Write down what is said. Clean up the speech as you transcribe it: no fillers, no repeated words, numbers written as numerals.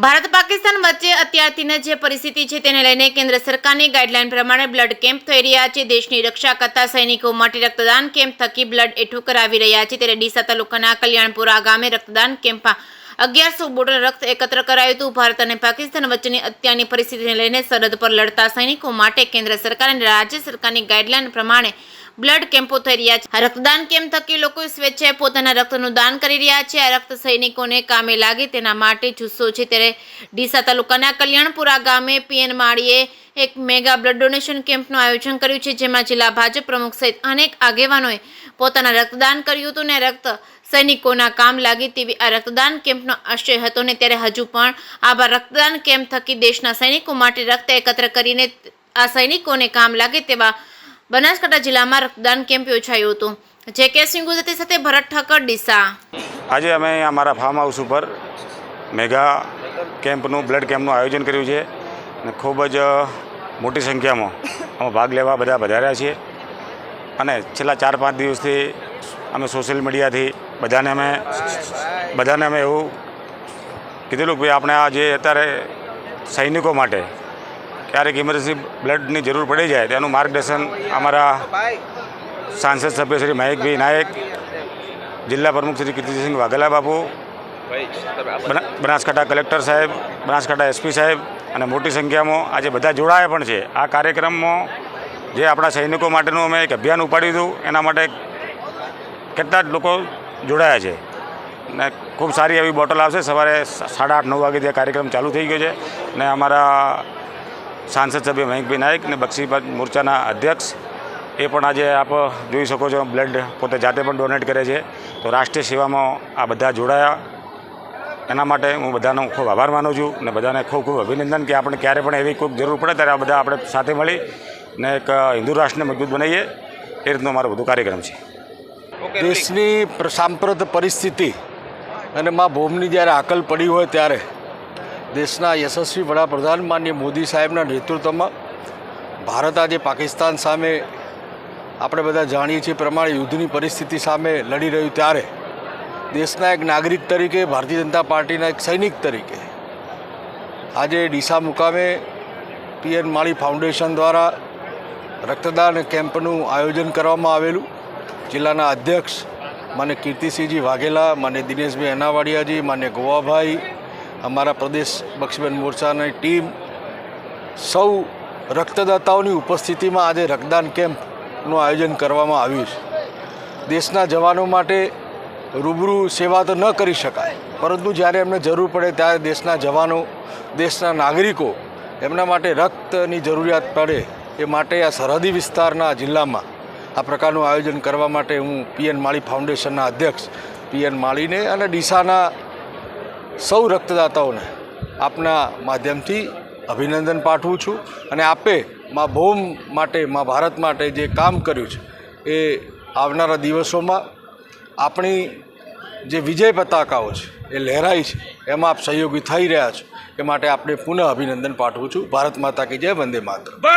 ભારત પાકિસ્તાન વચ્ચે અત્યારથી જે પરિસ્થિતિ છે તેને લઈને કેન્દ્ર સરકારની ગાઈડલાઈન પ્રમાણે બ્લડ કેમ્પ થઈ રહ્યા છે। દેશની રક્ષા કરતા સૈનિકો માટે રક્તદાન કેમ્પ થકી બ્લડ એકઠું કરાવી રહ્યા છે। ત્યારે ડીસા તાલુકાના કલ્યાણપુરા ગામે રક્તદાન કેમ્પમાં 1100 બોટલ રક્ત એકત્ર કરાયું હતું। ભારત અને પાકિસ્તાન વચ્ચેની અત્યારની પરિસ્થિતિને લઈને સરહદ પર લડતા સૈનિકો માટે કેન્દ્ર સરકાર અને રાજ્ય સરકારની ગાઈડલાઈન પ્રમાણે બ્લડ કેમ્પો થઈ રહ્યા છે। આ રક્તદાન કેમ્પ થકી લોકો સ્વેચ્છાએ પોતાના રક્તનું દાન કરી રહ્યા છે। આ રક્ત સૈનિકોને કામે લાગે તેના માટે જુસ્સો છે। ત્યારે ડીસા તાલુકાના કલ્યાણપુરા ગામે પીએન માળીએ એક મેગા બ્લડ ડોનેશન કેમ્પનું આયોજન કર્યું છે, જેમાં જિલ્લા ભાજપ પ્રમુખ સહિત અનેક આગેવાનોએ પોતાના રક્તદાન કર્યું હતું અને રક્ત સૈનિકોના કામ લાગે તેવી આ રક્તદાન કેમ્પનો આશય હતો ને ત્યારે હજુ પણ આવા રક્તદાન કેમ્પ થકી દેશના સૈનિકો માટે રક્ત એકત્ર કરીને આ સૈનિકોને કામ લાગે તેવા બનાસકાંઠા જિલ્લામાં રક્તદાન કેમ્પ યોજાયો હતો। જે.કે. સિંહ ગુજરાતી સાથે ભરત ઠક્કર, ડીસા। આજે અમે અમારા ફાર્મ હાઉસ ઉપર મેગા કેમ્પનું બ્લડ કેમ્પનું આયોજન કર્યું છે અને ખૂબ જ મોટી સંખ્યામાં અમે ભાગ લેવા બધા વધાર્યા છીએ અને છેલ્લા 4-5 દિવસથી અમે સોશિયલ મીડિયાથી બધાને અમે એવું કીધેલું કે ભાઈ આપણે આ જે અત્યારે સૈનિકો માટે ક્યારેક ઇમરજન્સી બ્લડની જરૂર પડી જાય તેનું માર્ગદર્શન અમારા સાંસદ સભ્ય શ્રી મહેકભાઈ નાયક, જિલ્લા પ્રમુખ શ્રી કીર્તિસિંહ વાઘેલા બાપુ, બનાસકાંઠા કલેક્ટર સાહેબ, બનાસકાંઠા એસપી સાહેબ અને મોટી સંખ્યામાં આજે બધા જોડાયા પણ છે। આ કાર્યક્રમમાં જે આપણા સૈનિકો માટેનું અમે એક અભિયાન ઉપાડ્યું હતું એના માટે કેટલા જ લોકો જોડાયા છે ને ખૂબ સારી એવી બોટલ આવશે। સવારે 8:30-9 વાગે જે કાર્યક્રમ ચાલુ થઈ ગયો છે ને અમારા સાંસદ સભ્ય મહેકભાઈ નાયક ને બક્ષીબાદ મોરચાના અધ્યક્ષ એ પણ આજે આપ જોઈ શકો છો બ્લડ પોતે જાતે પણ ડોનેટ કરે છે। તો રાષ્ટ્રીય સેવામાં આ બધા જોડાયા એના માટે હું બધાનો ખૂબ આભાર માનું છું ને બધાને ખૂબ ખૂબ અભિનંદન કે આપણે ક્યારે પણ એવી કોઈ જરૂર પડે ત્યારે આ બધા આપણે સાથે મળી ને એક હિન્દુ રાષ્ટ્રને મજબૂત બનાવીએ એ રીતનો મારો બધો કાર્યક્રમ છે। દેશની સાંપ્રત પરિસ્થિતિ અને મા ભૂમની જ્યારે આકલ પડી હોય ત્યારે દેશના યશસ્વી વડાપ્રધાન માનનીય મોદી સાહેબના નેતૃત્વમાં ભારત આજે પાકિસ્તાન સામે આપણે બધા જાણીએ છીએ પ્રમાણે યુદ્ધની પરિસ્થિતિ સામે લડી રહ્યું ત્યારે દેશના એક નાગરિક તરીકે, ભારતીય જનતા પાર્ટીના એક સૈનિક તરીકે આજે ડીસા મુકામે પીએન માળી ફાઉન્ડેશન દ્વારા રક્તદાન કેમ્પનું આયોજન કરવામાં આવેલું। જિલ્લાના અધ્યક્ષ માન્ય કીર્તિસિંહજી વાઘેલા, માન્ય દિનેશભાઈ અનાવાડિયાજી, માન્ય ગોવાભાઈ, અમારા પ્રદેશ બક્ષીબંધ મોરચાની ટીમ સૌ રક્તદાતાઓની ઉપસ્થિતિમાં આજે રક્તદાન કેમ્પનું આયોજન કરવામાં આવ્યું છે। દેશના જવાનો માટે રૂબરૂ સેવા તો ન કરી શકાય, પરંતુ જ્યારે એમને જરૂર પડે ત્યારે દેશના જવાનો, દેશના નાગરિકો એમના માટે રક્તની જરૂરિયાત પડે એ માટે આ સરહદી વિસ્તારના જિલ્લામાં આ પ્રકારનું આયોજન કરવા માટે હું પીએન માળી ફાઉન્ડેશનના અધ્યક્ષ પીએન માળીને અને ડીસાના સૌ રક્તદાતાઓને આપના માધ્યમથી અભિનંદન પાઠવું છું અને આપે મા ભૂમ માટે, મા ભારત માટે જે કામ કર્યું છે એ આવનારા દિવસોમાં આપણી જે વિજય પતાકાઓ છે એ લહેરાઈ છે એમાં આપ સહયોગી થઈ રહ્યા છો એ માટે આપણે પુનઃ અભિનંદન પાઠવું છું। ભારત માતા કી જય, વંદે માતરમ।